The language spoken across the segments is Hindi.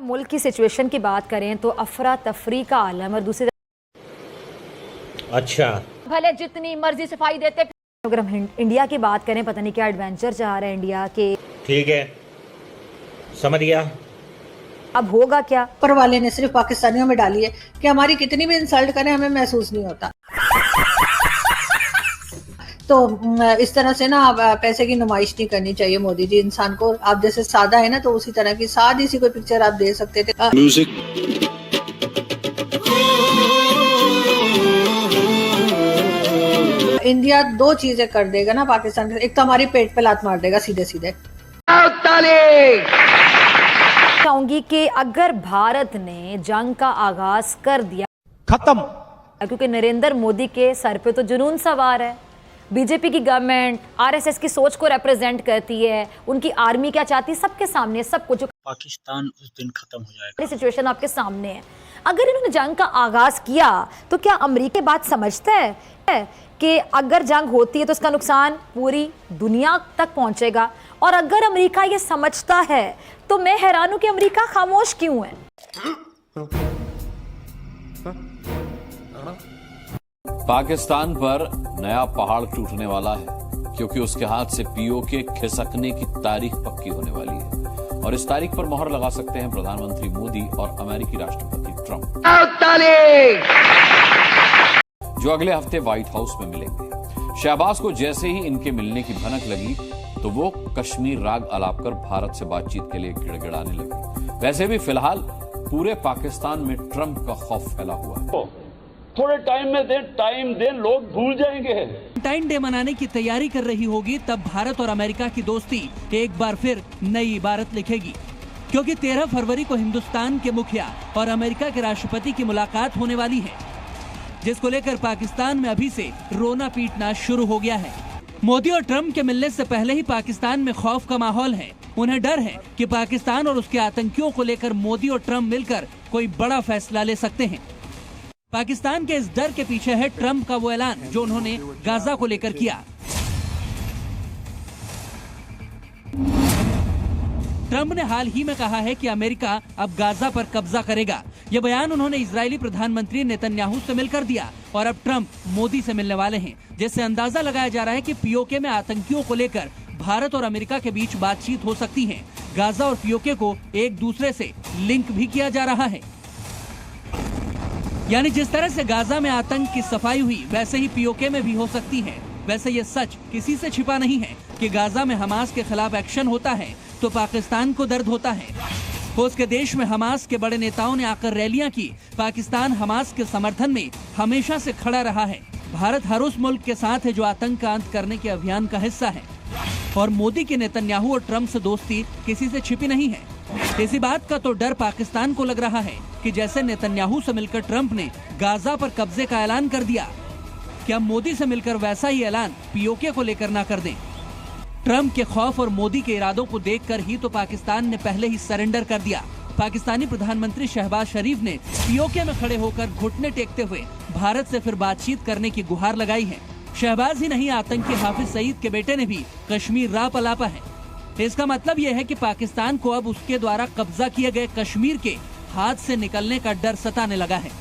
मुल्क की सिचुएशन की बात करें तो अफरा तफरी का आलम और दूसरी अच्छा भले जितनी मर्जी सफाई देते अगर हम इंडिया की बात करें पता नहीं क्या एडवेंचर चाह रहे हैं इंडिया के। ठीक है, समझ गया। अब होगा क्या? ऊपर वाले ने सिर्फ पाकिस्तानियों में डाली है कि हमारी कितनी भी इंसल्ट करें हमें महसूस नहीं होता। तो इस तरह से ना आप पैसे की नुमाइश नहीं करनी चाहिए मोदी जी इंसान को। आप जैसे सादा है ना तो उसी तरह की सादी सी कोई पिक्चर आप दे सकते थे। म्यूजिक इंडिया दो चीजें कर देगा ना पाकिस्तान के, एक तो हमारी पेट पे लात मार देगा सीधे सीधे। चाहूंगी कि अगर भारत ने जंग का आगाज कर दिया खत्म, क्योंकि नरेंद्र मोदी के सर पे तो जुनून सवार है। बीजेपी की गवर्नमेंट आरएसएस की सोच को रिप्रेजेंट करती है। उनकी आर्मी क्या चाहती है सबके सामने सब कुछ। पाकिस्तान उस दिन खत्म हो जाएगा। सिचुएशन आपके सामने है। अगर इन्होंने जंग का आगाज किया तो क्या अमेरिका बात समझता है कि अगर जंग होती है तो इसका नुकसान पूरी दुनिया तक पहुंचेगा? और अगर अमेरिका ये समझता है तो मैं हैरान हूं कि अमेरिका खामोश क्यों है। पाकिस्तान पर नया पहाड़ टूटने वाला है क्योंकि उसके हाथ से पीओके खिसकने की तारीख पक्की होने वाली है और इस तारीख पर मोहर लगा सकते हैं प्रधानमंत्री मोदी और अमेरिकी राष्ट्रपति ट्रंप, जो अगले हफ्ते व्हाइट हाउस में मिलेंगे। शहबाज को जैसे ही इनके मिलने की भनक लगी तो वो कश्मीर राग अलाप कर भारत से बातचीत के लिए गिड़गिड़ाने लगे। वैसे भी फिलहाल पूरे पाकिस्तान में ट्रंप का खौफ फैला हुआ है। थोड़े टाइम दें लोग भूल जाएंगे। वैलेंटाइन डे मनाने की तैयारी कर रही होगी तब भारत और अमेरिका की दोस्ती एक बार फिर नई इबारत लिखेगी, क्योंकि 13 फरवरी को हिंदुस्तान के मुखिया और अमेरिका के राष्ट्रपति की मुलाकात होने वाली है, जिसको लेकर पाकिस्तान में अभी से रोना पीटना शुरू हो गया है। मोदी और ट्रंप के मिलने से पहले ही पाकिस्तान में खौफ का माहौल है। उन्हें डर है कि पाकिस्तान और उसके आतंकियों को लेकर मोदी और ट्रंप मिलकर कोई बड़ा फैसला ले सकते हैं। पाकिस्तान के इस डर के पीछे है ट्रंप का वो ऐलान जो उन्होंने गाजा को लेकर किया। ट्रंप ने हाल ही में कहा है कि अमेरिका अब गाजा पर कब्जा करेगा। यह बयान उन्होंने इजरायली प्रधानमंत्री नेतन्याहू से मिलकर दिया और अब ट्रंप मोदी से मिलने वाले हैं, जिससे अंदाजा लगाया जा रहा है कि पीओके में आतंकियों को लेकर भारत और अमेरिका के बीच बातचीत हो सकती है। गाजा और पीओके को एक दूसरे से लिंक भी किया जा रहा है। यानी जिस तरह से गाजा में आतंक की सफाई हुई वैसे ही पीओके में भी हो सकती है। वैसे ये सच किसी से छिपा नहीं है कि गाजा में हमास के खिलाफ एक्शन होता है तो पाकिस्तान को दर्द होता है। उसके देश में हमास के बड़े नेताओं ने आकर रैलियां की। पाकिस्तान हमास के समर्थन में हमेशा से खड़ा रहा है। भारत हर उस मुल्क के साथ है जो आतंक का अंत करने के अभियान का हिस्सा है और मोदी के नेतन्याहू और ट्रंप से दोस्ती किसी से छिपी नहीं है। इसी बात का तो डर पाकिस्तान को लग रहा है कि जैसे नेतन्याहू से मिलकर ट्रंप ने गाजा पर कब्जे का ऐलान कर दिया, क्या मोदी से मिलकर वैसा ही ऐलान पीओके को लेकर ना कर दें। ट्रंप के खौफ और मोदी के इरादों को देखकर ही तो पाकिस्तान ने पहले ही सरेंडर कर दिया। पाकिस्तानी प्रधानमंत्री शहबाज शरीफ ने पीओके में खड़े होकर घुटने टेकते हुए भारत से फिर बातचीत करने की गुहार लगाई है। शहबाज ही नहीं, आतंकी हाफिज सईद के बेटे ने भी कश्मीर राह पलापा है। इसका मतलब यह है कि पाकिस्तान को अब उसके द्वारा कब्जा किए गए कश्मीर के हाथ से निकलने का डर सताने लगा है।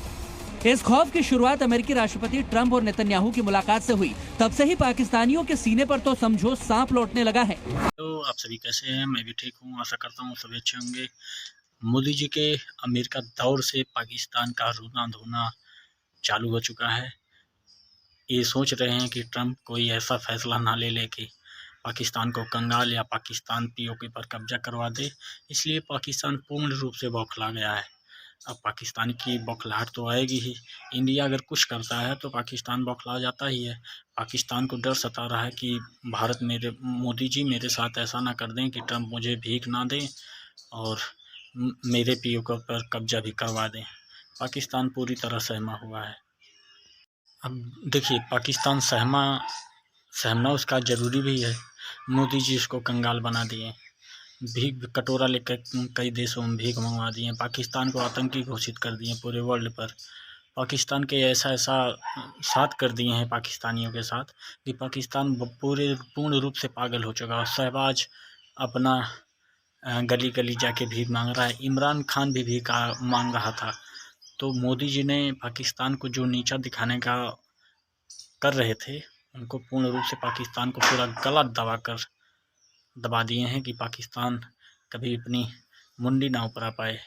इस खौफ की शुरुआत अमेरिकी राष्ट्रपति ट्रंप और नेतन्याहू की मुलाकात से हुई। तब से ही पाकिस्तानियों के सीने पर तो समझो सांप लौटने लगा है। तो आप सभी कैसे हैं? मैं भी ठीक हूँ, आशा करता हूँ सभी अच्छे होंगे। मोदी जी के अमेरिका दौर से पाकिस्तान का रोना धोना चालू हो चुका है। ये सोच रहे हैं कि ट्रंप कोई ऐसा फैसला ना ले ले कि पाकिस्तान को कंगाल या पाकिस्तान पीओके पर कब्जा करवा दे। इसलिए पाकिस्तान पूर्ण रूप से बौखला गया है। अब पाकिस्तान की बौखलाहट तो आएगी ही। इंडिया अगर कुछ करता है तो पाकिस्तान बौखला जाता ही है। पाकिस्तान को डर सता रहा है कि भारत मोदी जी मेरे साथ ऐसा ना कर दें कि ट्रंप मुझे भीख ना दें और मेरे पीओके पर कब्जा भी करवा दें। पाकिस्तान पूरी तरह सहमा हुआ है। अब देखिए, पाकिस्तान सहमना उसका ज़रूरी भी है। मोदी जी उसको कंगाल बना दिए, भीख कटोरा लेकर कई देशों में भीख मंगवा दिए, पाकिस्तान को आतंकी घोषित कर दिए पूरे वर्ल्ड पर। पाकिस्तान के ऐसा साथ कर दिए हैं पाकिस्तानियों के साथ कि पाकिस्तान पूर्ण रूप से पागल हो चुका है। शहबाज अपना गली गली जाके भीख मांग रहा है। इमरान खान भी भीख मांग रहा था। तो मोदी जी ने पाकिस्तान को जो नीचा दिखाने का कर रहे थे, उनको पूर्ण रूप से पाकिस्तान को पूरा गला दबा दिए हैं कि पाकिस्तान कभी अपनी मुंडी ना ऊपर आ पाए।